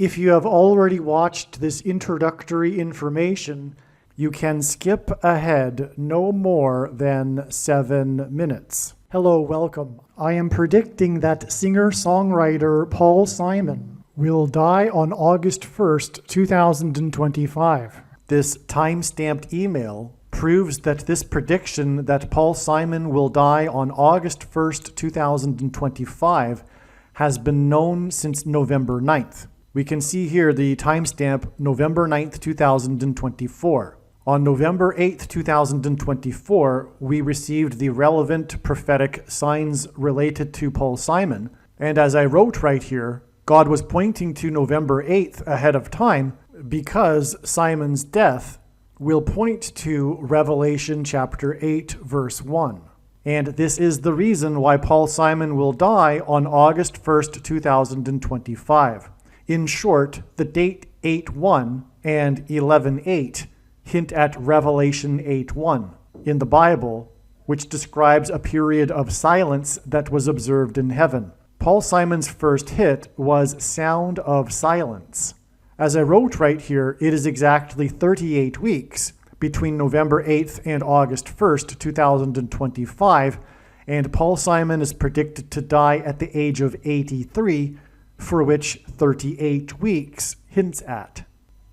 If you have already watched this introductory information, you can skip ahead no more than 7 minutes. Hello, welcome. I am predicting that singer-songwriter Paul Simon will die on August 1st, 2025. This time-stamped email proves that this prediction that Paul Simon will die on August 1st, 2025 has been known since November 9th. We can see here the timestamp November 9th, 2024. On November 8th, 2024, we received the relevant prophetic signs related to Paul Simon. And as I wrote right here, God was pointing to November 8th ahead of time because Simon's death will point to Revelation chapter 8, verse 1. And this is the reason why Paul Simon will die on August 1st, 2025. In short, the date 8:1 and 11:8 hint at Revelation 8:1 in the Bible, which describes a period of silence that was observed in heaven. Paul Simon's first hit was Sound of Silence. As I wrote right here, it is exactly 38 weeks between November 8th and August 1st, 2025, and Paul Simon is predicted to die at the age of 83, for which 38 weeks hints at.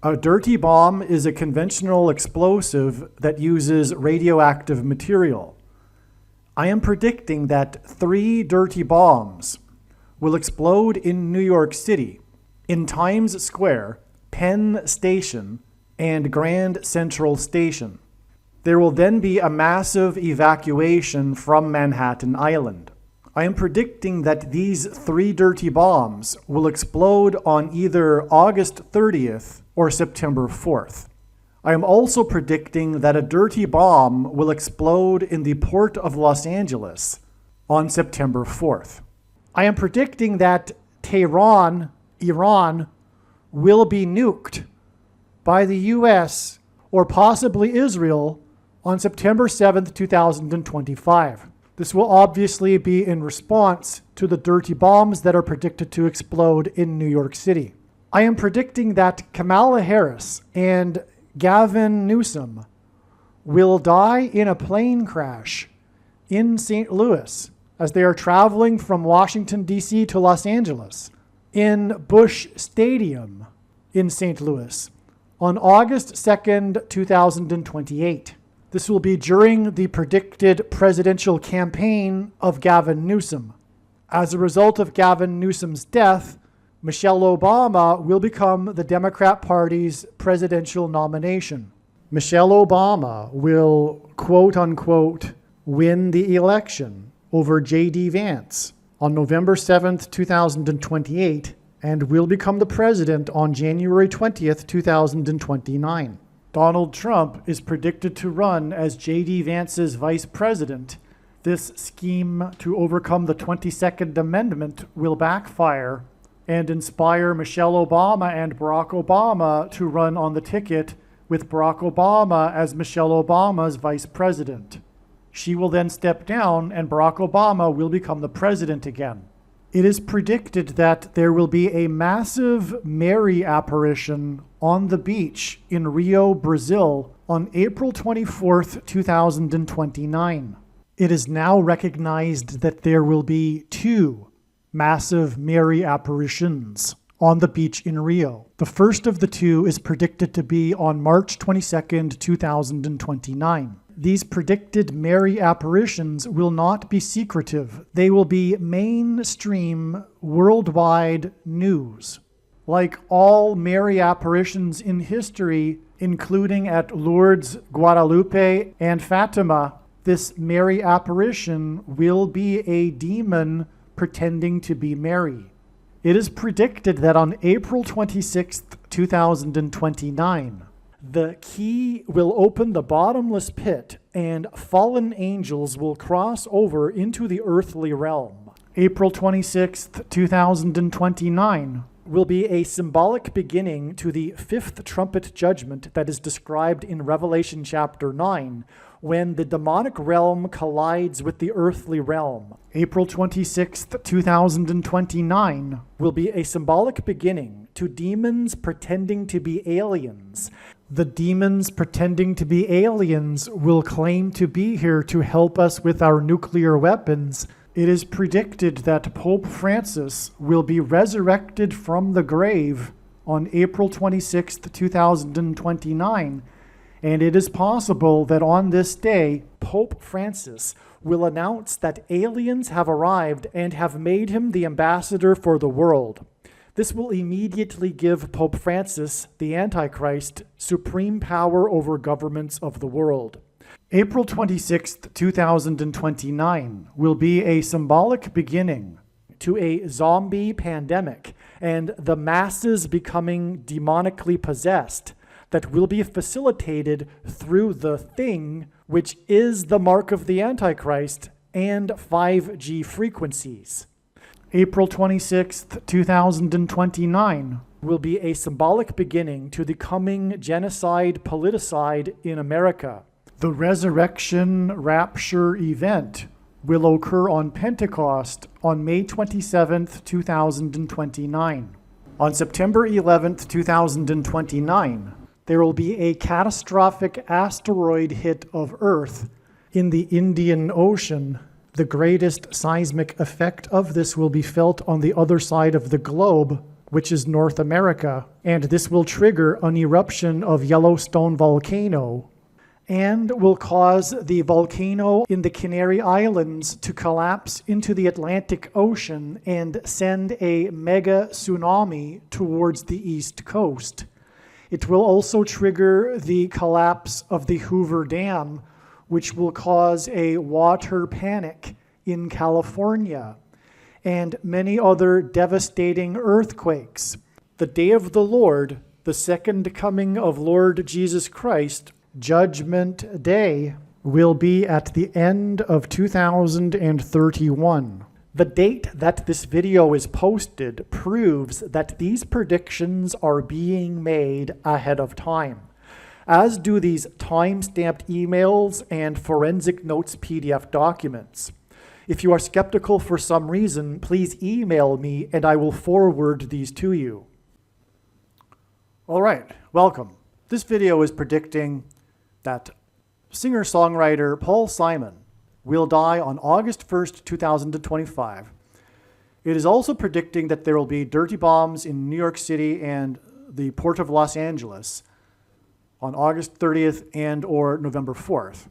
A dirty bomb is a conventional explosive that uses radioactive material. I am predicting that 3 dirty bombs will explode in New York City, in Times Square, Penn Station, and Grand Central Station. There will then be a massive evacuation from Manhattan Island. I am predicting that these 3 dirty bombs will explode on either August 30th or September 4th. I am also predicting that a dirty bomb will explode in the port of Los Angeles on September 4th. I am predicting that Tehran, Iran, will be nuked by the U.S. or possibly Israel on September 7th, 2025. This will obviously be in response to the dirty bombs that are predicted to explode in New York City. I am predicting that Kamala Harris and Gavin Newsom will die in a plane crash in St. Louis as they are traveling from Washington, D.C. to Los Angeles in Busch Stadium in St. Louis on August 2nd, 2028. This will be during the predicted presidential campaign of Gavin Newsom. As a result of Gavin Newsom's death, Michelle Obama will become the Democrat Party's presidential nomination. Michelle Obama will, quote unquote, win the election over J.D. Vance on November 7th, 2028, and will become the president on January 20th, 2029. Donald Trump is predicted to run as J.D. Vance's vice president. This scheme to overcome the 22nd Amendment will backfire and inspire Michelle Obama and Barack Obama to run on the ticket with Barack Obama as Michelle Obama's vice president. She will then step down and Barack Obama will become the president again. It is predicted that there will be a massive Mary apparition on the beach in Rio, Brazil on April 24th, 2029. It is now recognized that there will be 2 massive Mary apparitions on the beach in Rio. The first of the 2 is predicted to be on March 22nd, 2029. These predicted Mary apparitions will not be secretive. They will be mainstream, worldwide news. Like all Mary apparitions in history, including at Lourdes, Guadalupe, and Fatima, this Mary apparition will be a demon pretending to be Mary. It is predicted that on April 26th, 2029, the key will open the bottomless pit and fallen angels will cross over into the earthly realm. April 26th, 2029 will be a symbolic beginning to the fifth trumpet judgment that is described in Revelation chapter 9, when the demonic realm collides with the earthly realm. April 26th, 2029 will be a symbolic beginning to demons pretending to be aliens. The demons pretending to be aliens will claim to be here to help us with our nuclear weapons. It is predicted that Pope Francis will be resurrected from the grave on April 26th, 2029. And it is possible that on this day, Pope Francis will announce that aliens have arrived and have made him the ambassador for the world. This will immediately give Pope Francis, the Antichrist, supreme power over governments of the world. April 26th, 2029 will be a symbolic beginning to a zombie pandemic and the masses becoming demonically possessed that will be facilitated through the thing, which is the mark of the Antichrist and 5G frequencies. April 26th, 2029 will be a symbolic beginning to the coming genocide politicide in America. The resurrection rapture event will occur on Pentecost on May 27th, 2029. On September 11th, 2029, there will be a catastrophic asteroid hit of Earth in the Indian Ocean. The greatest seismic effect of this will be felt on the other side of the globe, which is North America, and this will trigger an eruption of Yellowstone volcano and will cause the volcano in the Canary Islands to collapse into the Atlantic Ocean and send a mega tsunami towards the East Coast. It will also trigger the collapse of the Hoover Dam, which will cause a water panic in California, and many other devastating earthquakes. The day of the Lord, the second coming of Lord Jesus Christ, Judgment Day, will be at the end of 2031. The date that this video is posted proves that these predictions are being made ahead of time, as do these time-stamped emails and forensic notes PDF documents. If you are skeptical for some reason, please email me and I will forward these to you. All right, welcome. This video is predicting that singer-songwriter Paul Simon will die on August 1st, 2025. It is also predicting that there will be dirty bombs in New York City and the Port of Los Angeles on August 30th and or November 4th.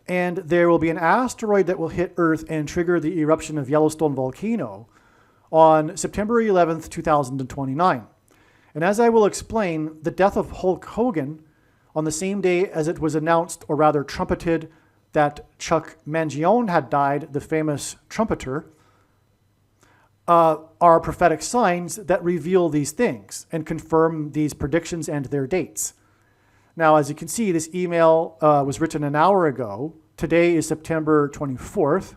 And there will be an asteroid that will hit Earth and trigger the eruption of Yellowstone volcano on September 11th, 2029. And as I will explain, the death of Hulk Hogan on the same day as it was announced, or rather trumpeted, that Chuck Mangione had died, the famous trumpeter, are prophetic signs that reveal these things and confirm these predictions and their dates. Now, as you can see, this email was written an hour ago. Today is September 24th.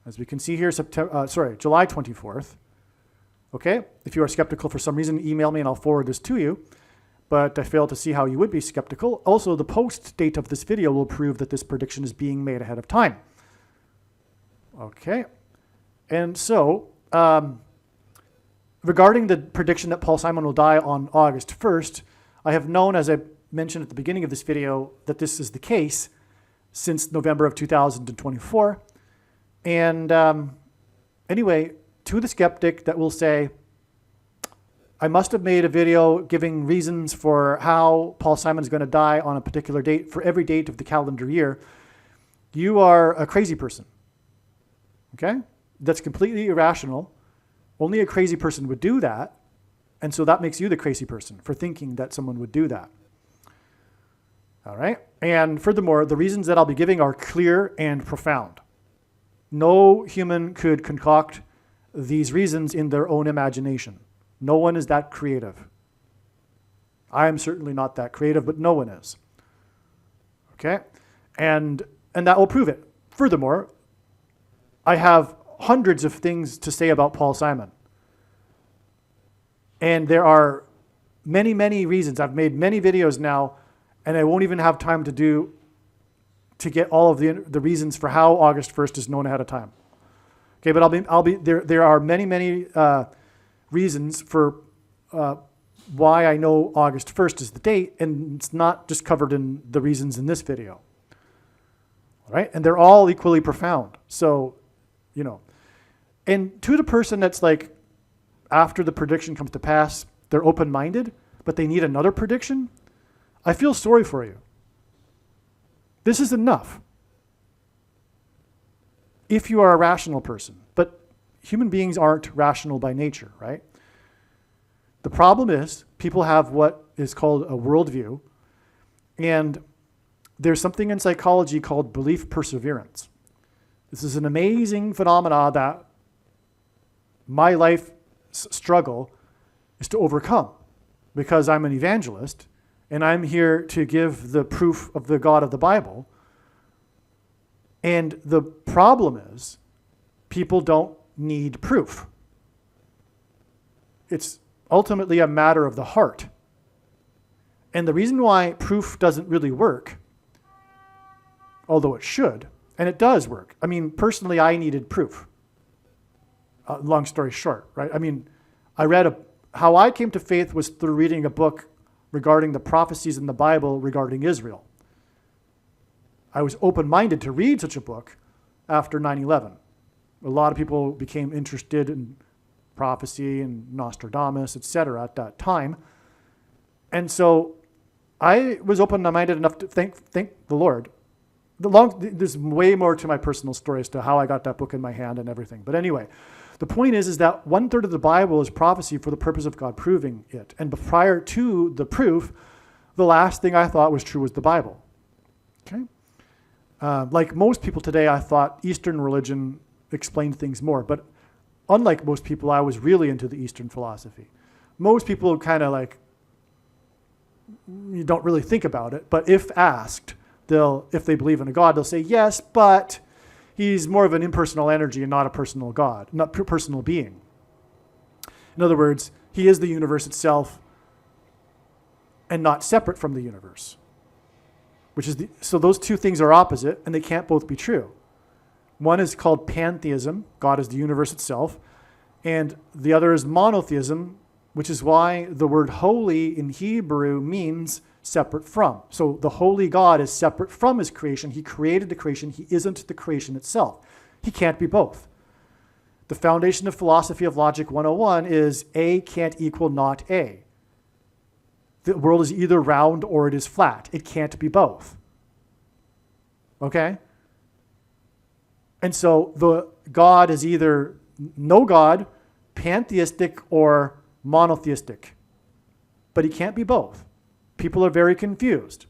As we can see here, July 24th. Okay, if you are skeptical for some reason, email me and I'll forward this to you. But I fail to see how you would be skeptical. Also, the post date of this video will prove that this prediction is being made ahead of time. Okay, and so regarding the prediction that Paul Simon will die on August 1st, I have known, as I mentioned at the beginning of this video, that this is the case since November of 2024. And anyway, to the skeptic that will say, I must have made a video giving reasons for how Paul Simon is going to die on a particular date for every date of the calendar year, you are a crazy person. Okay? That's completely irrational. Only a crazy person would do that. And so that makes you the crazy person for thinking that someone would do that. All right? And furthermore, the reasons that I'll be giving are clear and profound. No human could concoct these reasons in their own imagination. No one is that creative. I am certainly not that creative, but no one is. Okay? And that will prove it. Furthermore, I have hundreds of things to say about Paul Simon. And there are many, many reasons. I've made many videos now, and I won't even have time to get all of the reasons for how August 1st is known ahead of time. Okay, but there are many, many reasons for why I know August 1st is the date, and it's not just covered in the reasons in this video. All right? And they're all equally profound. So, and to the person that's like, after the prediction comes to pass, they're open-minded, but they need another prediction, I feel sorry for you. This is enough if you are a rational person. But human beings aren't rational by nature, right? The problem is people have what is called a worldview, and there's something in psychology called belief perseverance. This is an amazing phenomena that my life struggle is to overcome, because I'm an evangelist and I'm here to give the proof of the God of the Bible. And the problem is people don't need proof. It's ultimately a matter of the heart. And the reason why proof doesn't really work, although it should, and it does work. I mean, personally, I needed proof. Long story short, right? I mean, how I came to faith was through reading a book regarding the prophecies in the Bible regarding Israel. I was open-minded to read such a book after 9/11. A lot of people became interested in prophecy and Nostradamus, etc. at that time. And so I was open-minded enough to thank the Lord. There's way more to my personal story as to how I got that book in my hand and everything. But anyway, the point is that 1/3 of the Bible is prophecy for the purpose of God proving it. And prior to the proof, the last thing I thought was true was the Bible. Okay? Like most people today, I thought Eastern religion explained things more. But unlike most people, I was really into the Eastern philosophy. Most people kind of like, you don't really think about it. But if asked, if they believe in a God, they'll say, yes, but he's more of an impersonal energy and not a personal God, not personal being. In other words, he is the universe itself and not separate from the universe. So those two things are opposite, and they can't both be true. One is called pantheism, God is the universe itself, and the other is monotheism, which is why the word holy in Hebrew means separate from. So the holy God is separate from his creation. He created the creation. He isn't the creation itself. He can't be both. The foundation of philosophy of logic 101 is A can't equal not A. The world is either round or it is flat. It can't be both. Okay? And so the God is either no God, pantheistic, or monotheistic. But he can't be both. People are very confused.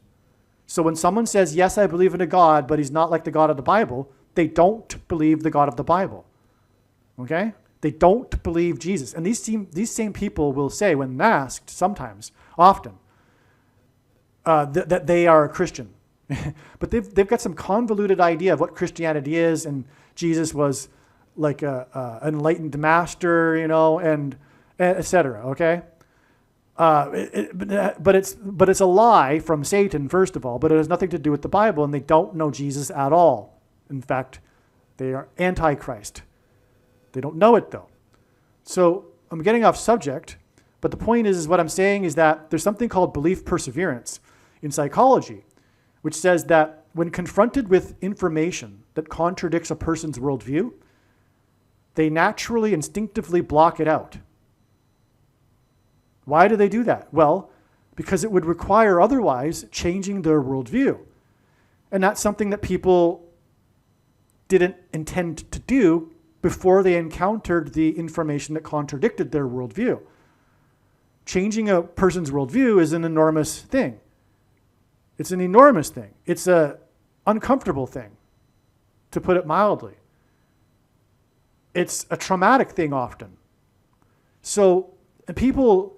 So when someone says, yes, I believe in a God, but he's not like the God of the Bible, they don't believe the God of the Bible. Okay? They don't believe Jesus. And these same people will say, when asked sometimes, often, that they are a Christian. But they've got some convoluted idea of what Christianity is, and Jesus was like an enlightened master, and et cetera, okay? But it's a lie from Satan, first of all, but it has nothing to do with the Bible, and they don't know Jesus at all. In fact, they are antichrist. They don't know it, though. So I'm getting off subject, but the point is what I'm saying is that there's something called belief perseverance in psychology, which says that when confronted with information that contradicts a person's worldview, they naturally, instinctively block it out. Why do they do that? Well, because it would require otherwise changing their worldview. And that's something that people didn't intend to do before they encountered the information that contradicted their worldview. Changing a person's worldview is an enormous thing. It's an enormous thing. It's an uncomfortable thing, to put it mildly. It's a traumatic thing often. So people,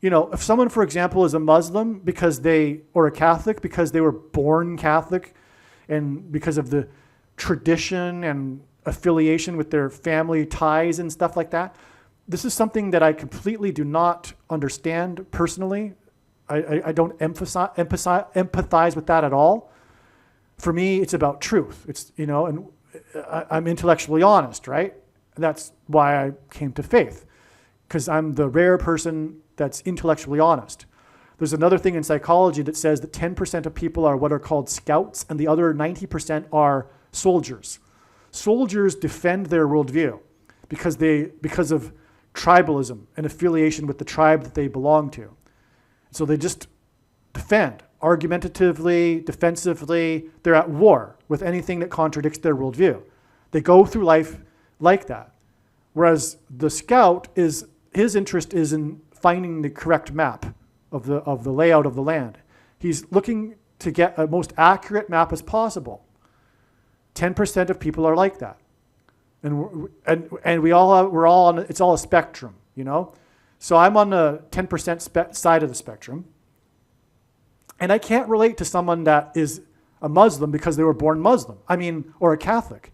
if someone, for example, is a Muslim or a Catholic because they were born Catholic and because of the tradition and affiliation with their family ties and stuff like that, this is something that I completely do not understand personally. I don't empathize with that at all. For me, it's about truth. And I'm intellectually honest, right? And that's why I came to faith, because I'm the rare person that's intellectually honest. There's another thing in psychology that says that 10% of people are what are called scouts, and the other 90% are soldiers. Soldiers defend their worldview because of tribalism and affiliation with the tribe that they belong to. So they just defend argumentatively, defensively. They're at war with anything that contradicts their worldview. They go through life like that. Whereas the scout, his interest is in finding the correct map of the layout of the land. He's looking to get a most accurate map as possible. 10% of people are like that. And we're all on, it's all a spectrum, So I'm on the 10% side of the spectrum. And I can't relate to someone that is a Muslim because they were born Muslim. Or a Catholic.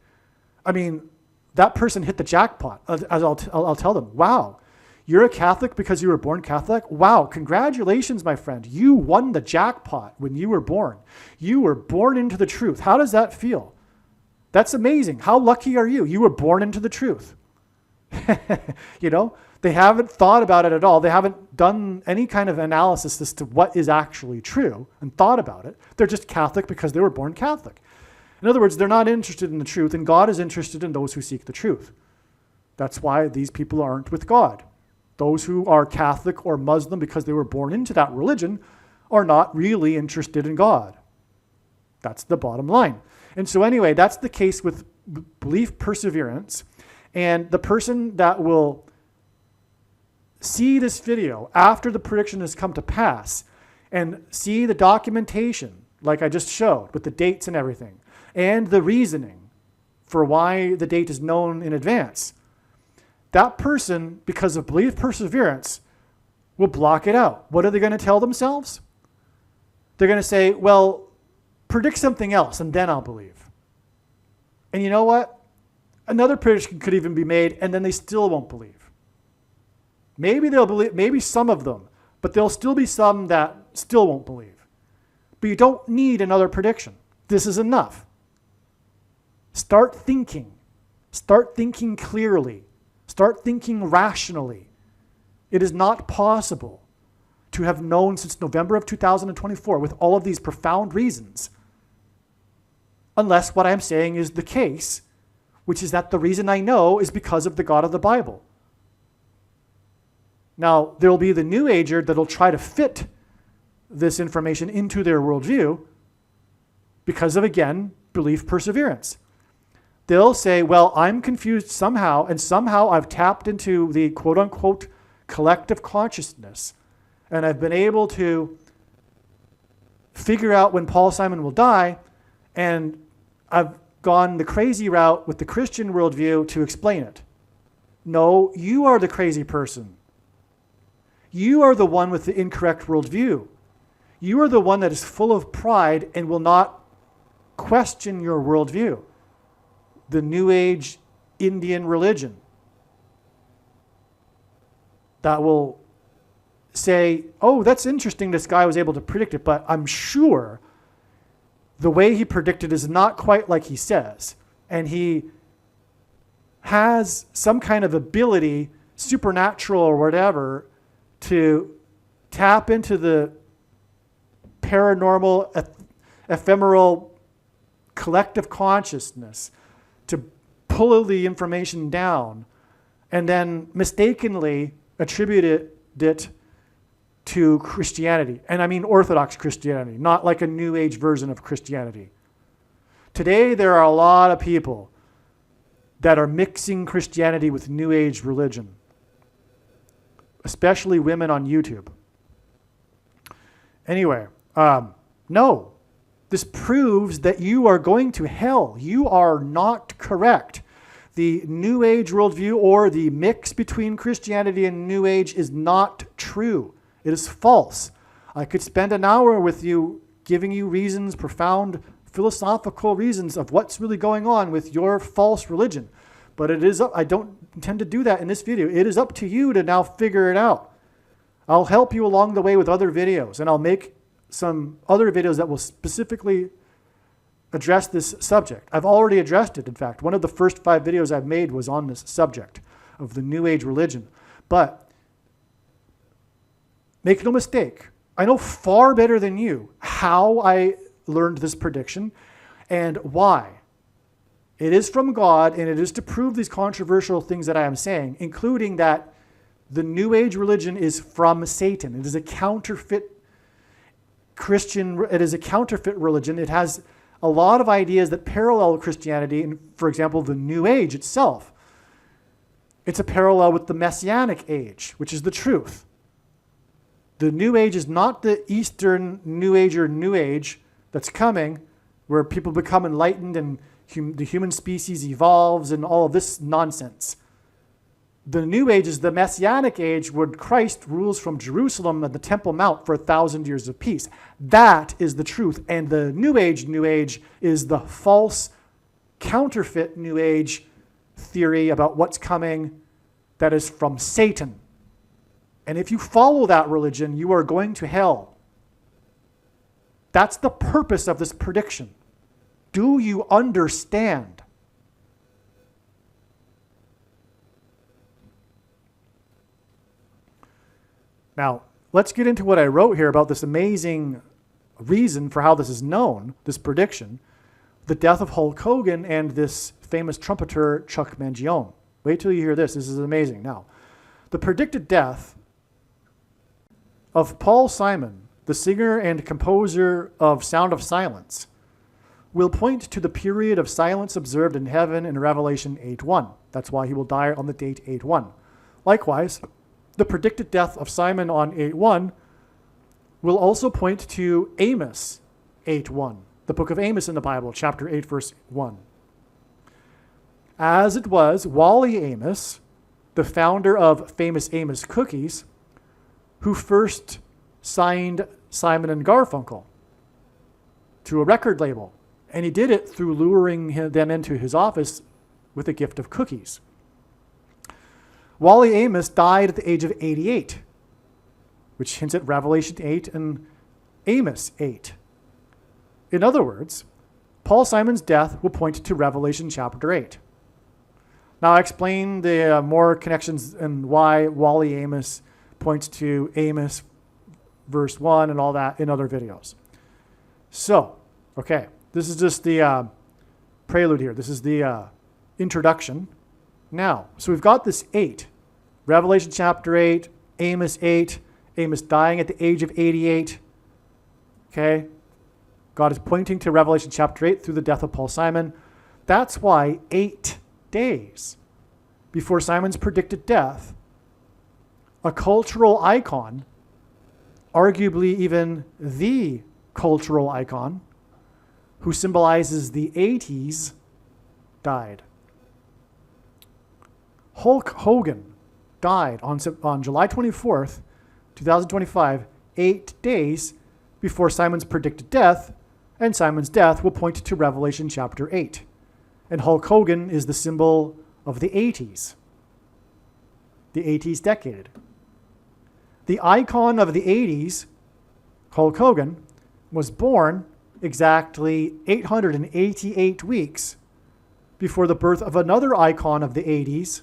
That person hit the jackpot. As I'll tell them, wow, you're a Catholic because you were born Catholic? Wow, congratulations, my friend. You won the jackpot when you were born. You were born into the truth. How does that feel? That's amazing. How lucky are you? You were born into the truth. They haven't thought about it at all. They haven't done any kind of analysis as to what is actually true and thought about it. They're just Catholic because they were born Catholic. In other words, they're not interested in the truth, and God is interested in those who seek the truth. That's why these people aren't with God. Those who are Catholic or Muslim because they were born into that religion are not really interested in God. That's the bottom line. And so anyway, that's the case with belief perseverance. And the person that will see this video after the prediction has come to pass and see the documentation, like I just showed, with the dates and everything, and the reasoning for why the date is known in advance, that person, because of belief perseverance, will block it out. What are they going to tell themselves? They're going to say, well, predict something else and then I'll believe. And you know what? Another prediction could even be made and then they still won't believe. Maybe they'll believe, maybe some of them, but there'll still be some that still won't believe. But you don't need another prediction. This is enough. Start thinking. Start thinking clearly. Start thinking rationally. It is not possible to have known since November of 2024 with all of these profound reasons, unless what I'm saying is the case, which is that the reason I know is because of the God of the Bible. Now, there will be the New Ager that will try to fit this information into their worldview because of, again, belief perseverance. They'll say, well, I'm confused somehow, and somehow I've tapped into the quote-unquote collective consciousness, and I've been able to figure out when Paul Simon will die, and I've gone the crazy route with the Christian worldview to explain it. No, you are the crazy person. You are the one with the incorrect worldview. You are the one that is full of pride and will not question your worldview. The New Age Indian religion that will say, oh, that's interesting, this guy was able to predict it, but I'm sure the way he predicted is not quite like he says. And he has some kind of ability, supernatural or whatever, to tap into the paranormal, ephemeral collective consciousness, to pull the information down and then mistakenly attribute it to Christianity. And I mean Orthodox Christianity, not like a New Age version of Christianity. Today, there are a lot of people that are mixing Christianity with New Age religion, especially women on YouTube. Anyway, no. This proves that you are going to hell. You are not correct. The New Age worldview or the mix between Christianity and New Age is not true. It is false. I could spend an hour with you giving you reasons, profound philosophical reasons of what's really going on with your false religion. But it is up. I don't intend to do that in this video. It is up to you to now figure it out. I'll help you along the way with other videos, and I'll make some other videos that will specifically address this subject. I've already addressed it, in fact. One of the first 5 videos I've made was on this subject of the New Age religion. But make no mistake, I know far better than you how I learned this prediction and why. It is from God, and it is to prove these controversial things that I am saying, including that the New Age religion is from Satan. It is a counterfeit Christian, it is a counterfeit religion. It has a lot of ideas that parallel Christianity, and for example, the New Age itself. It's a parallel with the Messianic age, which is the truth. The New Age is not the Eastern New Age or New Age that's coming, where people become enlightened and the human species evolves and all of this nonsense. The New Age is the Messianic age where Christ rules from Jerusalem and the Temple Mount for 1,000 years of peace. That is the truth. And the New Age is the false, counterfeit New Age theory about what's coming that is from Satan. And if you follow that religion, you are going to hell. That's the purpose of this prediction. Do you understand? Now, let's get into what I wrote here about this amazing reason for how this is known, this prediction, the death of Hulk Hogan and this famous trumpeter Chuck Mangione. Wait till you hear this. This is amazing. Now, the predicted death of Paul Simon, the singer and composer of Sound of Silence, will point to the period of silence observed in heaven in Revelation 8:1. That's why he will die on the date 8:1. Likewise, the predicted death of Simon on 8:1 will also point to Amos 8:1, the book of Amos in the Bible, chapter 8, verse 1. As it was Wally Amos, the founder of famous Amos Cookies, who first signed Simon and Garfunkel to a record label. And he did it through luring them into his office with a gift of cookies. Wally Amos died at the age of 88, which hints at Revelation 8 and Amos 8. In other words, Paul Simon's death will point to Revelation chapter 8. Now, I explain the more connections and why Wally Amos points to Amos verse 1 and all that in other videos. So, okay, this is just the prelude here. This is the introduction. Now, so we've got this 8. Revelation chapter 8, Amos 8, Amos dying at the age of 88. Okay? God is pointing to Revelation chapter 8 through the death of Paul Simon. That's why 8 days before Simon's predicted death, a cultural icon, arguably even the cultural icon, who symbolizes the 80s, died. Hulk Hogan died on July 24th, 2025, 8 days before Simon's predicted death, and Simon's death will point to Revelation chapter 8. And Hulk Hogan is the symbol of the 80s decade. The icon of the 80s, Hulk Hogan, was born exactly 888 weeks before the birth of another icon of the 80s,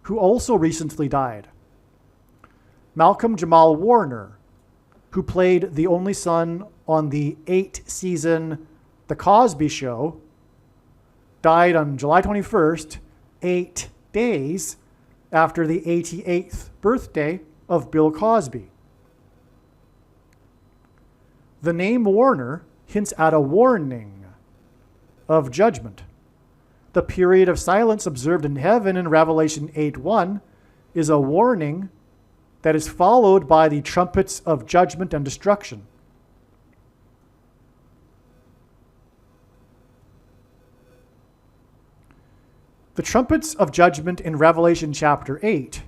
who also recently died. Malcolm Jamal Warner, who played the only son on the 8-season The Cosby Show, died on July 21st, 8 days after the 88th birthday of Bill Cosby. The name Warner hints at a warning of judgment. The period of silence observed in heaven in Revelation 8:1 is a warning that is followed by the trumpets of judgment and destruction. The trumpets of judgment in Revelation chapter 8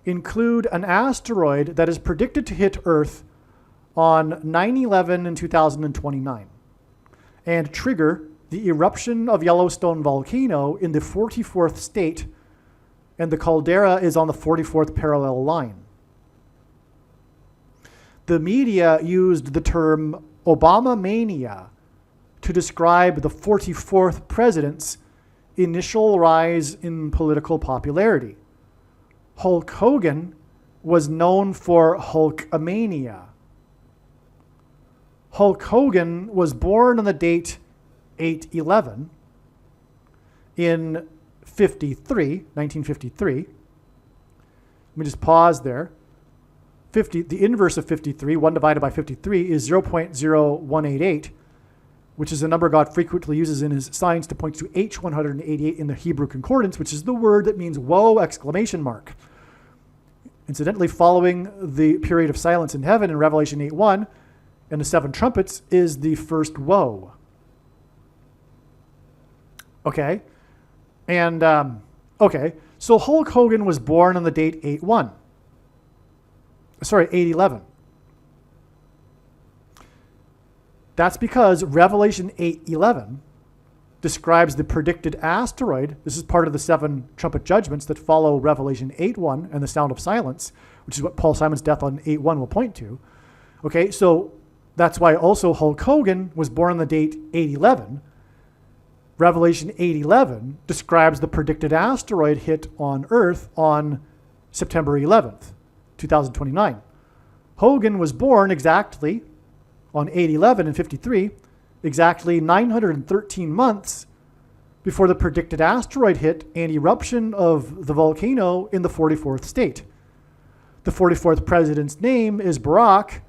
include an asteroid that is predicted to hit Earth on 9/11 in 2029 and trigger the eruption of Yellowstone volcano in the 44th state, and the caldera is on the 44th parallel line. The media used the term Obama mania to describe the 44th president's initial rise in political popularity. Hulk Hogan was known for Hulkamania. Hulk Hogan was born on the date 8/11 in 1953. Let me just pause there. The inverse of 53, 1 divided by 53, is 0.0188, which is a number God frequently uses in his signs to point to H188 in the Hebrew concordance, which is the word that means whoa, exclamation mark. Incidentally, following the period of silence in heaven in Revelation 8:1 and the 7 trumpets is the first woe. Okay? And, so Hulk Hogan was born on the date 8/11. That's because Revelation 8:11 describes the predicted asteroid. This is part of the 7 trumpet judgments that follow Revelation 8:1 and the sound of silence, which is what Paul Simon's death on 8/1 will point to. Okay, so that's why also Hulk Hogan was born on the date 8/11. Revelation 8:11 describes the predicted asteroid hit on Earth on September 11th, 2029. Hogan was born exactly on 8/11 in 53, exactly 913 months before the predicted asteroid hit and eruption of the volcano in the 44th state. The 44th president's name is Barack,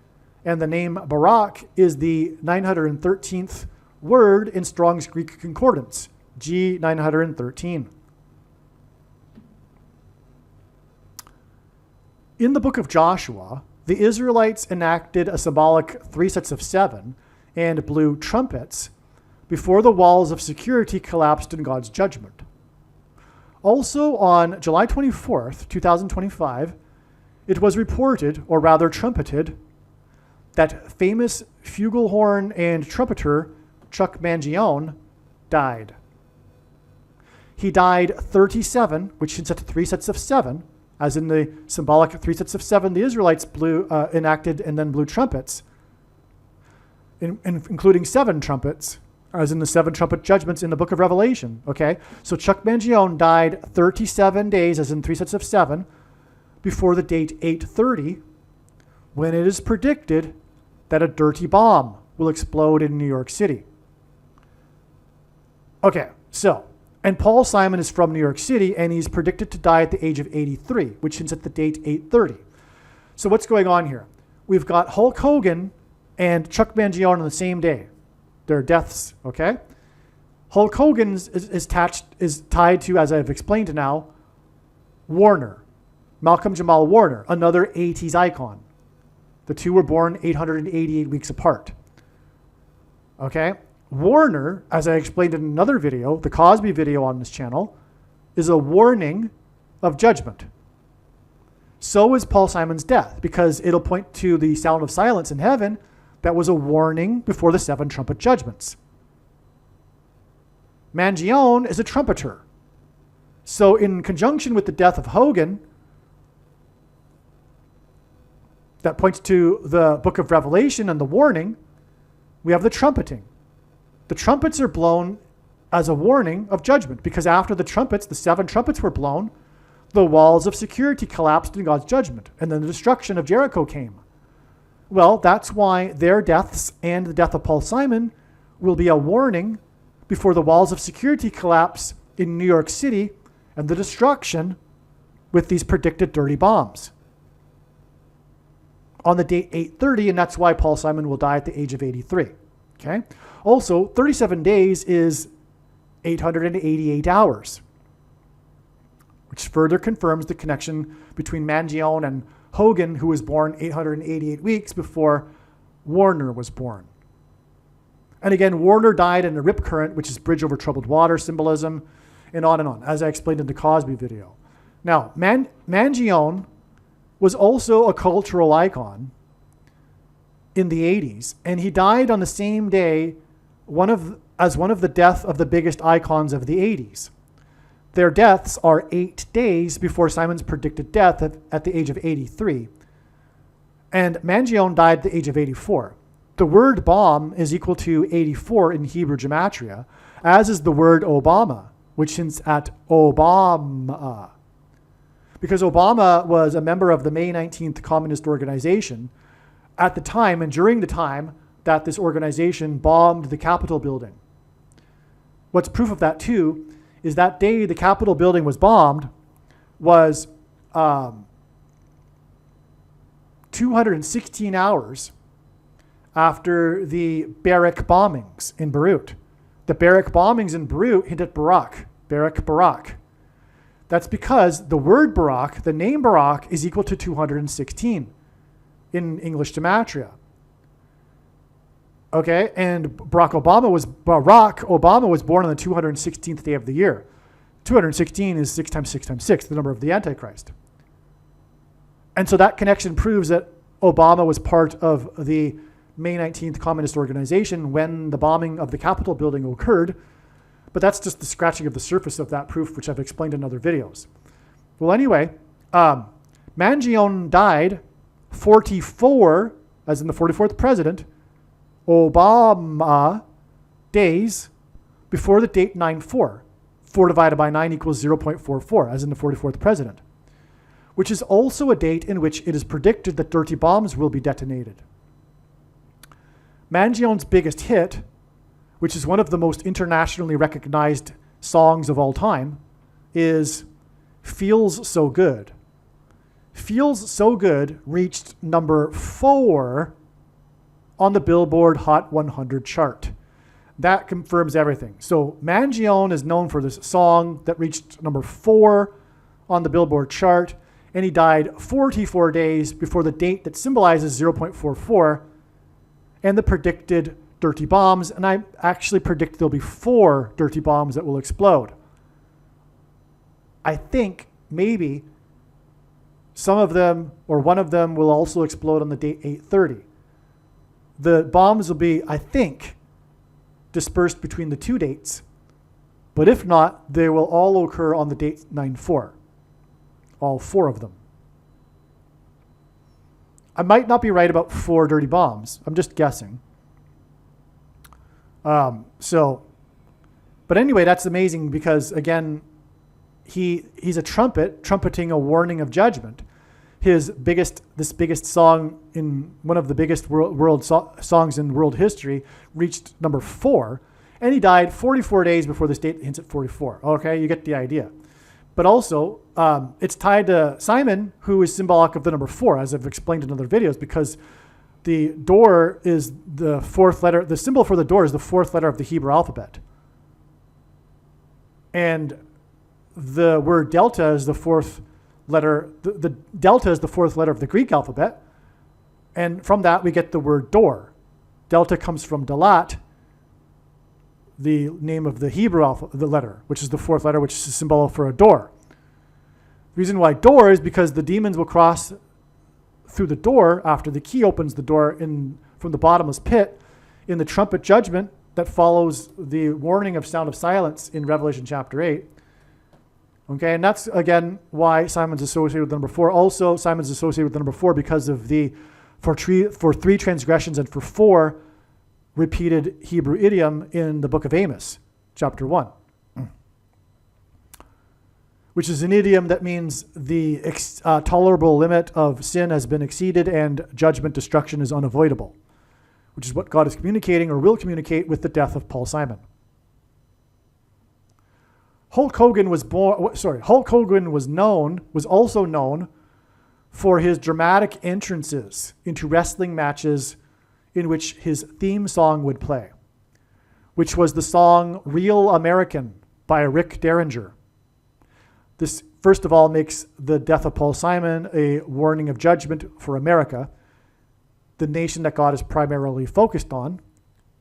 and the name Barack is the 913th word in Strong's Greek Concordance, G913. In the book of Joshua, the Israelites enacted a symbolic 3 sets of 7 and blew trumpets before the walls of security collapsed in God's judgment. Also on July 24th, 2025, it was reported, or rather trumpeted, that famous flugelhorn and trumpeter Chuck Mangione died. He died 37, which consists of 3 sets of 7, as in the symbolic 3 sets of 7 the Israelites enacted and then blew trumpets, including 7 trumpets, as in the 7 trumpet judgments in the book of Revelation. Okay, so Chuck Mangione died 37 days, as in 3 sets of 7, before the date 8/30, when it is predicted that a dirty bomb will explode in New York City. Okay, so, and Paul Simon is from New York City, and he's predicted to die at the age of 83, which is at the date 8/30. So what's going on here? We've got Hulk Hogan and Chuck Mangione on the same day. Their deaths, okay? Hulk Hogan is tied to, as I've explained now, Warner, Malcolm Jamal Warner, another 80s icon. The two were born 888 weeks apart. Okay? Warner, as I explained in another video, the Cosby video on this channel, is a warning of judgment. So is Paul Simon's death, because it'll point to the sound of silence in heaven that was a warning before the 7 trumpet judgments. Mangione is a trumpeter. So in conjunction with the death of Hogan, that points to the book of Revelation and the warning, we have the trumpeting. The trumpets are blown as a warning of judgment, because after the trumpets, the 7 trumpets were blown, the walls of security collapsed in God's judgment, and then the destruction of Jericho came. Well, that's why their deaths and the death of Paul Simon will be a warning before the walls of security collapse in New York City and the destruction with these predicted dirty bombs on the date 8/30, and that's why Paul Simon will die at the age of 83. Okay. Also, 37 days is 888 hours, which further confirms the connection between Mangione and Hogan, who was born 888 weeks before Warner was born. And again, Warner died in a rip current, which is bridge over troubled water symbolism, and on, as I explained in the Cosby video. Now, Mangione was also a cultural icon in the 80s, and he died on the same day as one of the death of the biggest icons of the 80s. Their deaths are 8 days before Simon's predicted death at the age of 83. And Mangione died at the age of 84. The word bomb is equal to 84 in Hebrew gematria, as is the word Obama, which hints at Obama. Because Obama was a member of the May 19th Communist Organization at the time and during the time that this organization bombed the Capitol building. What's proof of that too is that day the Capitol building was bombed was 216 hours after the Barak bombings in Beirut. The Barak bombings in Beirut hint at Barak. That's because the word Barak, the name Barak, is equal to 216 in English gematria. Okay, and Barack Obama was born on the 216th day of the year. 216 is 6 times 6 times 6, the number of the Antichrist. And so that connection proves that Obama was part of the May 19th Communist Organization when the bombing of the Capitol building occurred. But that's just the scratching of the surface of that proof, which I've explained in other videos. Well, anyway, Mangione died 44, as in the 44th president, Obama days before the date 9/4. 4 divided by 9 equals 0.44, as in the 44th president, which is also a date in which it is predicted that dirty bombs will be detonated. Mangione's biggest hit, which is one of the most internationally recognized songs of all time, is Feels So Good. Feels So Good reached number 4 on the Billboard Hot 100 chart. That confirms everything. So Mangione is known for this song that reached number 4 on the Billboard chart, and he died 44 days before the date that symbolizes 0.44 and the predicted dirty bombs. And I actually predict there'll be 4 dirty bombs that will explode. I think maybe some of them or one of them will also explode on the date 8:30. The bombs will be, I think, dispersed between the 2 dates, but if not, they will all occur on the date 9/4, all 4 of them. I might not be right about 4 dirty bombs. I'm just guessing. But anyway, that's amazing because, again, he's a trumpeting a warning of judgment. This biggest song in one of the biggest songs in world history reached number 4, and he died 44 days before this date hints at 44. Okay, you get the idea. But also, it's tied to Simon, who is symbolic of the number 4, as I've explained in other videos, because the door is the 4th letter. The symbol for the door is the 4th letter of the Hebrew alphabet. And the word delta is the 4th letter. The delta is the 4th letter of the Greek alphabet. And from that, we get the word door. Delta comes from dalat, the name of the Hebrew alphabet, the letter, which is the 4th letter, which is a symbol for a door. The reason why door is because the demons will cross through the door after the key opens the door from the bottomless pit in the trumpet judgment that follows the warning of sound of silence in Revelation chapter 8. Okay, and that's, again, why Simon's associated with the number 4. Also, Simon's associated with the number 4 because of the for 3 transgressions and for 4 repeated Hebrew idiom in the book of Amos, chapter 1, which is an idiom that means the tolerable limit of sin has been exceeded and judgment, destruction is unavoidable, which is what God is communicating or will communicate with the death of Paul Simon. Hulk Hogan was also known for his dramatic entrances into wrestling matches in which his theme song would play, which was the song Real American by Rick Derringer. This, first of all, makes the death of Paul Simon a warning of judgment for America, the nation that God is primarily focused on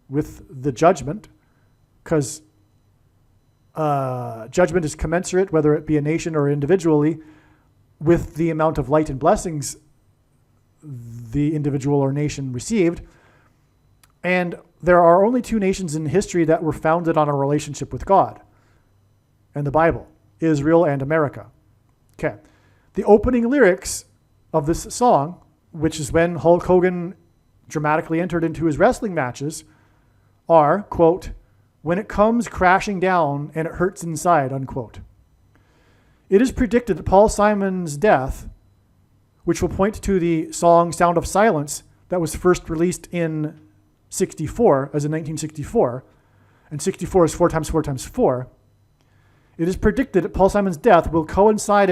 with the judgment, because judgment is commensurate, whether it be a nation or individually, with the amount of light and blessings the individual or nation received. And there are only two nations in history that were founded on a relationship with God and the Bible, Israel and America. Okay. The opening lyrics of this song, which is when Hulk Hogan dramatically entered into his wrestling matches, are, quote, "When it comes crashing down and it hurts inside," unquote. It is predicted that Paul Simon's death, which will point to the song Sound of Silence that was first released in 64, as in 1964, and 64 is 4 times 4 times 4. It is predicted that Paul Simon's death will coincide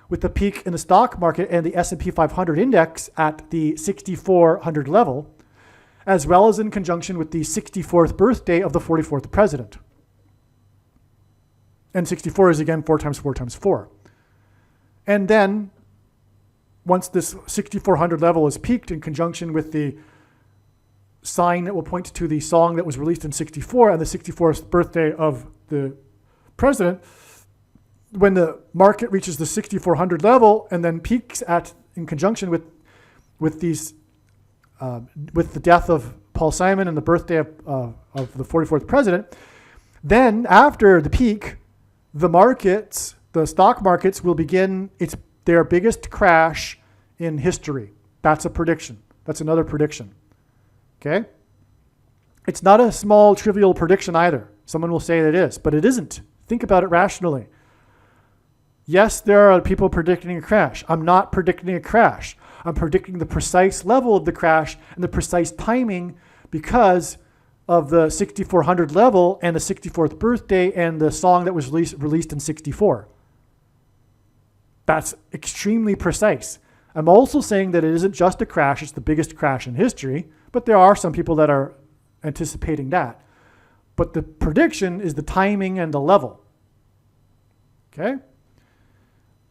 with the peak in the stock market and the S&P 500 index at the 6,400 level, as well as in conjunction with the 64th birthday of the 44th president. And 64 is again 4 times 4 times 4. And then, once this 6,400 level is peaked in conjunction with the sign that will point to the song that was released in 64 and the 64th birthday of the president, when the market reaches the 6,400 level and then peaks in conjunction with the death of Paul Simon and the birthday of the 44th president, then after the peak, the stock markets will begin their biggest crash in history. That's a prediction. That's another prediction. Okay? It's not a small, trivial prediction either. Someone will say it is, but it isn't. Think about it rationally. Yes, there are people predicting a crash. I'm not predicting a crash. I'm predicting the precise level of the crash and the precise timing because of the 6,400 level and the 64th birthday and the song that was released in 64. That's extremely precise. I'm also saying that it isn't just a crash, it's the biggest crash in history, but there are some people that are anticipating that. But the prediction is the timing and the level. Okay?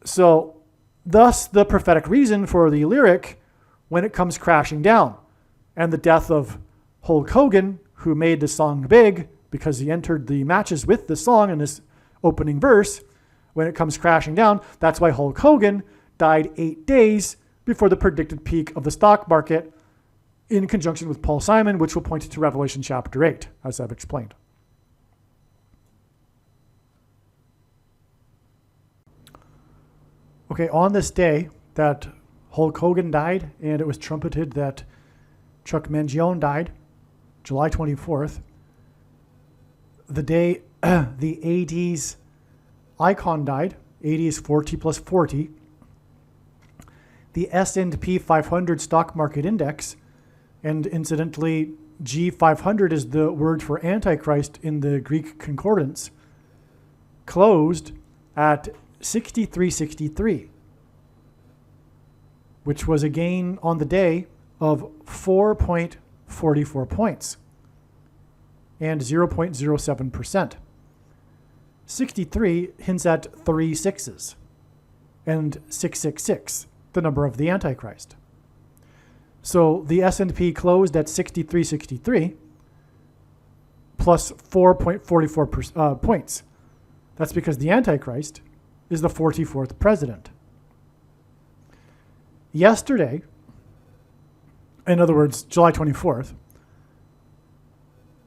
So, thus the prophetic reason for the lyric, "When it comes crashing down," and the death of Hulk Hogan, who made the song big because he entered the matches with the song in this opening verse, "When it comes crashing down," that's why Hulk Hogan died 8 days before the predicted peak of the stock market in conjunction with Paul Simon, which will point to Revelation chapter 8, as I've explained. Okay, on this day that Hulk Hogan died, and it was trumpeted that Chuck Mangione died, July 24th, the day the 80s icon died, 80s 40 plus 40, the S&P 500 stock market index, and incidentally, G500 is the word for Antichrist in the Greek concordance, closed at 63.63, which was a gain on the day of 4.44 points and 0.07%. 63 hints at 3 sixes and 666, the number of the Antichrist. So the S&P closed at 63.63 plus 4.44 points. That's because the Antichrist is the 44th president. Yesterday, in other words, July 24th,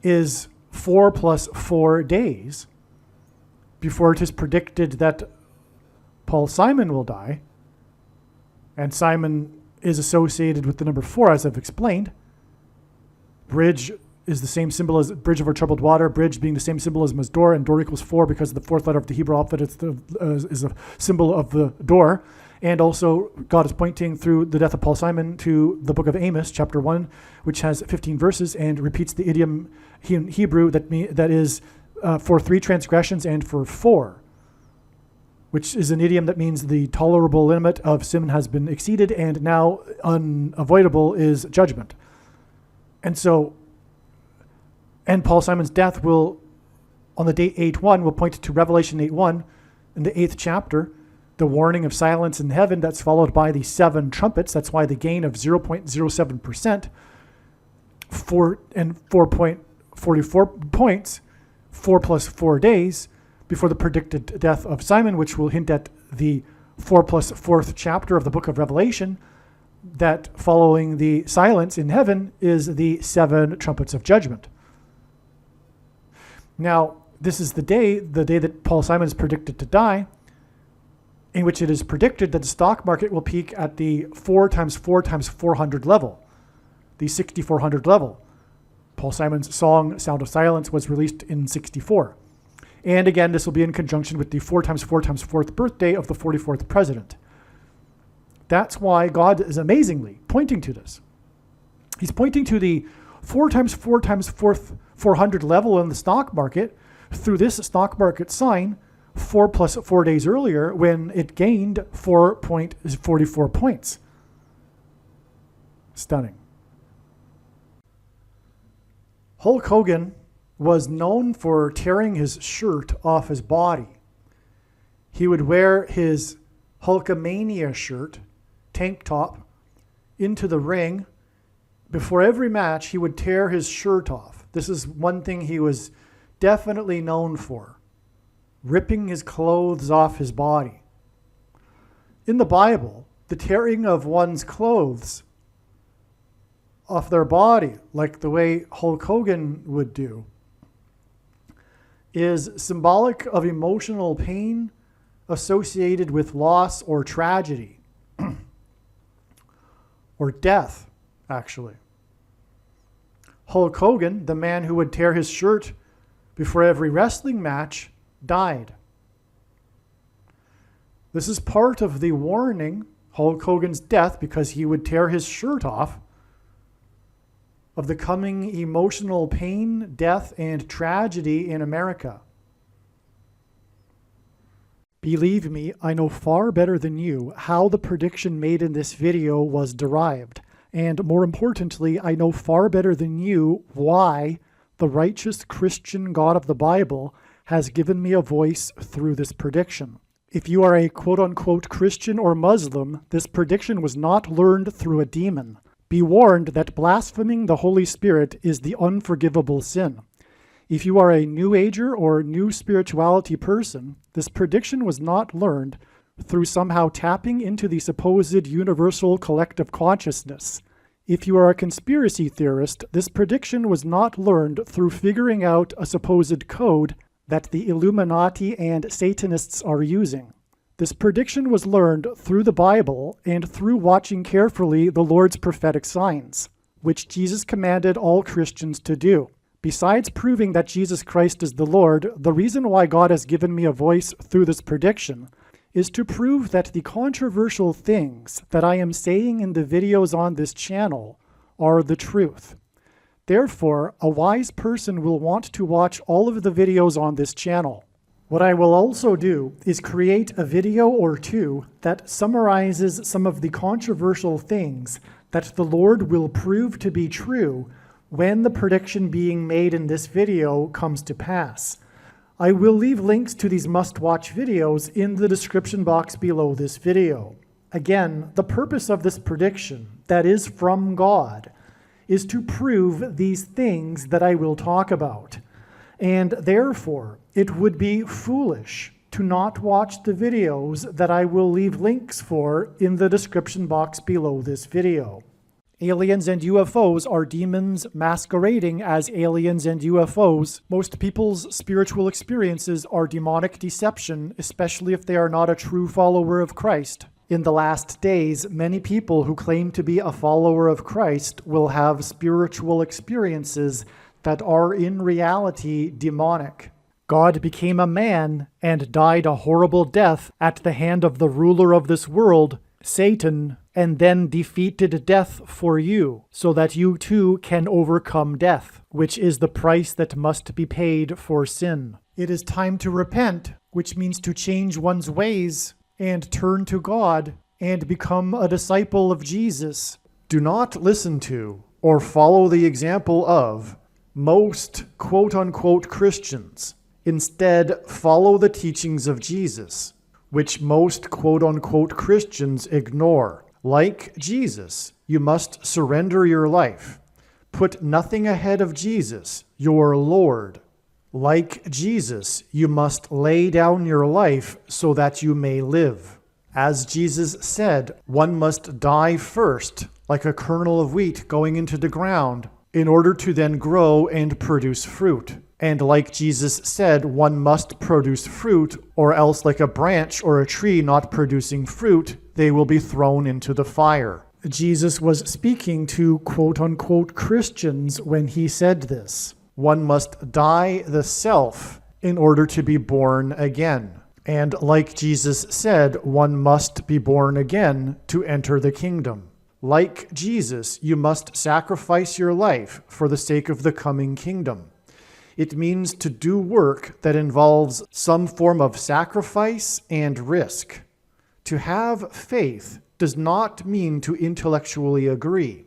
is 4 plus 4 days before it is predicted that Paul Simon will die. And Simon is associated with the number 4, as I've explained. Bridge is the same symbol as bridge over troubled water, bridge being the same symbol as door, and door equals 4 because the 4th letter of the Hebrew alphabet is a symbol of the door. And also, God is pointing through the death of Paul Simon to the book of Amos, chapter 1, which has 15 verses and repeats the idiom in Hebrew that is for 3 transgressions and for 4, which is an idiom that means the tolerable limit of sin has been exceeded and now unavoidable is judgment. And so, and Paul Simon's death will, on the date 8-1, will point to Revelation 8-1 in the 8th chapter, the warning of silence in heaven that's followed by the 7 trumpets. That's why the gain of 0.07%, 4.44 points, 4 plus 4 days before the predicted death of Simon, which will hint at the 4 plus 4th chapter of the book of Revelation, that following the silence in heaven is the 7 trumpets of judgment. Now, this is the day that Paul Simon is predicted to die, in which it is predicted that the stock market will peak at the 4 times 4 times 400 level, the 6400 level. Paul Simon's song, Sound of Silence, was released in 64. And again, this will be in conjunction with the 4 times 4 times 4th birthday of the 44th president. That's why God is amazingly pointing to this. He's pointing to the 4 times 4 times 400 level in the stock market through this stock market sign 4 plus 4 days earlier when it gained 4.44 points. Stunning. Hulk Hogan was known for tearing his shirt off his body. He would wear his Hulkamania shirt, tank top, into the ring. Before every match, he would tear his shirt off. This is one thing he was definitely known for, ripping his clothes off his body. In the Bible, the tearing of one's clothes off their body, like the way Hulk Hogan would do, is symbolic of emotional pain associated with loss or tragedy, or death, actually. Hulk Hogan, the man who would tear his shirt before every wrestling match, died. This is part of the warning, Hulk Hogan's death, because he would tear his shirt off, of the coming emotional pain, death, and tragedy in America. Believe me, I know far better than you how the prediction made in this video was derived. And more importantly, I know far better than you why the righteous Christian God of the Bible has given me a voice through this prediction. If you are a quote-unquote Christian or Muslim, this prediction was not learned through a demon. Be warned that blaspheming the Holy Spirit is the unforgivable sin. If you are a New Ager or New Spirituality person, this prediction was not learned through somehow tapping into the supposed universal collective consciousness. If you are a conspiracy theorist, this prediction was not learned through figuring out a supposed code that the Illuminati and Satanists are using. This prediction was learned through the Bible and through watching carefully the Lord's prophetic signs, which Jesus commanded all Christians to do. Besides proving that Jesus Christ is the Lord, the reason why God has given me a voice through this prediction is to prove that the controversial things that I am saying in the videos on this channel are the truth. Therefore, a wise person will want to watch all of the videos on this channel. What I will also do is create a video or two that summarizes some of the controversial things that the Lord will prove to be true when the prediction being made in this video comes to pass. I will leave links to these must-watch videos in the description box below this video. Again, the purpose of this prediction, that is from God, is to prove these things that I will talk about. And therefore, it would be foolish to not watch the videos that I will leave links for in the description box below this video. Aliens and UFOs are demons masquerading as aliens and UFOs. Most people's spiritual experiences are demonic deception, especially if they are not a true follower of Christ. In the last days, many people who claim to be a follower of Christ will have spiritual experiences that are in reality demonic. God became a man and died a horrible death at the hand of the ruler of this world, Satan, and then defeated death for you, so that you too can overcome death, which is the price that must be paid for sin. It is time to repent, which means to change one's ways and turn to God and become a disciple of Jesus. Do not listen to or follow the example of most quote-unquote Christians. Instead, follow the teachings of Jesus, which most quote-unquote Christians ignore. Like Jesus, you must surrender your life. Put nothing ahead of Jesus, your Lord. Like Jesus, you must lay down your life so that you may live. As Jesus said, one must die first, like a kernel of wheat going into the ground, in order to then grow and produce fruit. And like Jesus said, one must produce fruit, or else like a branch or a tree not producing fruit, they will be thrown into the fire. Jesus was speaking to quote-unquote Christians when he said this. One must die the self in order to be born again. And like Jesus said, one must be born again to enter the kingdom. Like Jesus, you must sacrifice your life for the sake of the coming kingdom. It means to do work that involves some form of sacrifice and risk. To have faith does not mean to intellectually agree.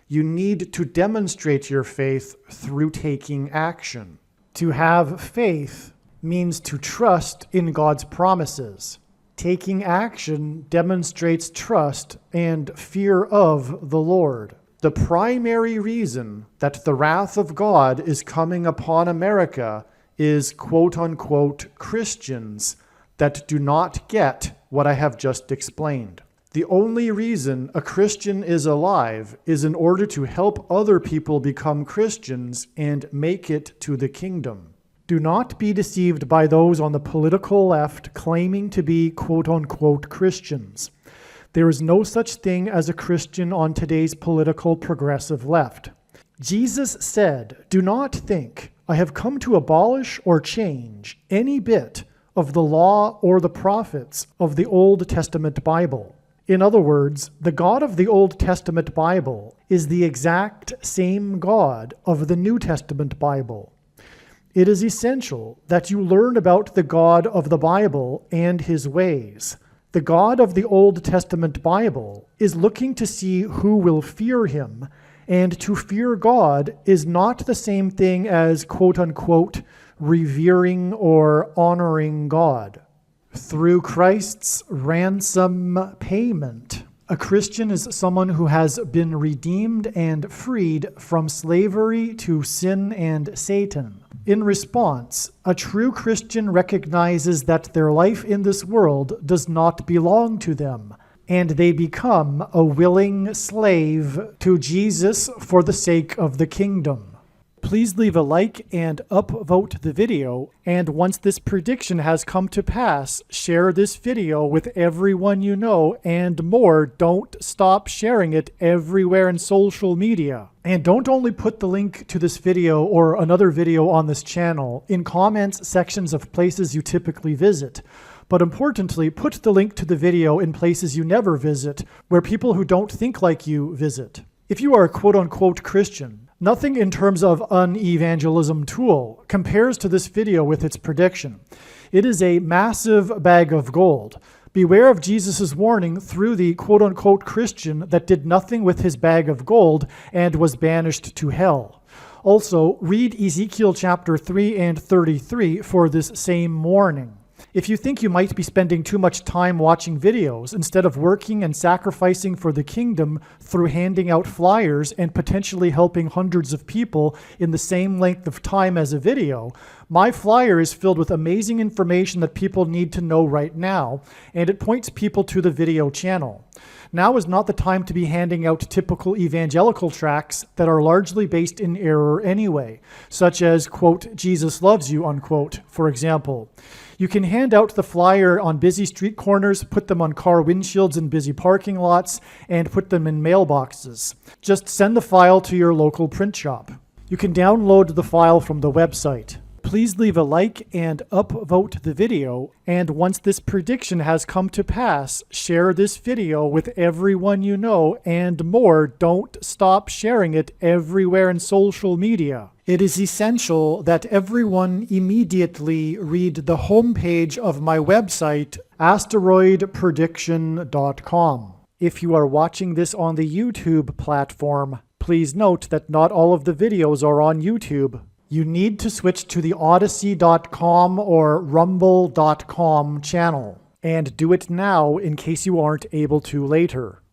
You need to demonstrate your faith through taking action. To have faith means to trust in God's promises. Taking action demonstrates trust and fear of the Lord. The primary reason that the wrath of God is coming upon America is quote-unquote Christians that do not get what I have just explained. The only reason a Christian is alive is in order to help other people become Christians and make it to the kingdom. Do not be deceived by those on the political left claiming to be quote-unquote Christians. There is no such thing as a Christian on today's political progressive left. Jesus said, "Do not think I have come to abolish or change any bit of the law or the prophets of the Old Testament Bible." In other words, the God of the Old Testament Bible is the exact same God of the New Testament Bible. It is essential that you learn about the God of the Bible and his ways. The God of the Old Testament Bible is looking to see who will fear him, and to fear God is not the same thing as quote-unquote revering or honoring God. Through Christ's ransom payment, a Christian is someone who has been redeemed and freed from slavery to sin and Satan. In response, a true Christian recognizes that their life in this world does not belong to them, and they become a willing slave to Jesus for the sake of the kingdom. Please leave a like and upvote the video, and once this prediction has come to pass, share this video with everyone you know, and more, don't stop sharing it everywhere in social media. And don't only put the link to this video or another video on this channel in comments sections of places you typically visit, but importantly, put the link to the video in places you never visit, where people who don't think like you visit. If you are a quote-unquote Christian, nothing in terms of an evangelism tool compares to this video with its prediction. It is a massive bag of gold. Beware of Jesus' warning through the quote-unquote Christian that did nothing with his bag of gold and was banished to hell. Also, read Ezekiel chapter 3 and 33 for this same warning. If you think you might be spending too much time watching videos instead of working and sacrificing for the kingdom through handing out flyers and potentially helping hundreds of people in the same length of time as a video, my flyer is filled with amazing information that people need to know right now, and it points people to the video channel. Now is not the time to be handing out typical evangelical tracts that are largely based in error anyway, such as, quote, Jesus loves you, unquote, for example. You can hand out the flyer on busy street corners, put them on car windshields in busy parking lots, and put them in mailboxes. Just send the file to your local print shop. You can download the file from the website. Please leave a like and upvote the video, and once this prediction has come to pass, share this video with everyone you know, and more, don't stop sharing it everywhere in social media. It is essential that everyone immediately read the homepage of my website, asteroidprediction.com. If you are watching this on the YouTube platform, please note that not all of the videos are on YouTube. You need to switch to the Odyssey.com or Rumble.com channel, and do it now in case you aren't able to later.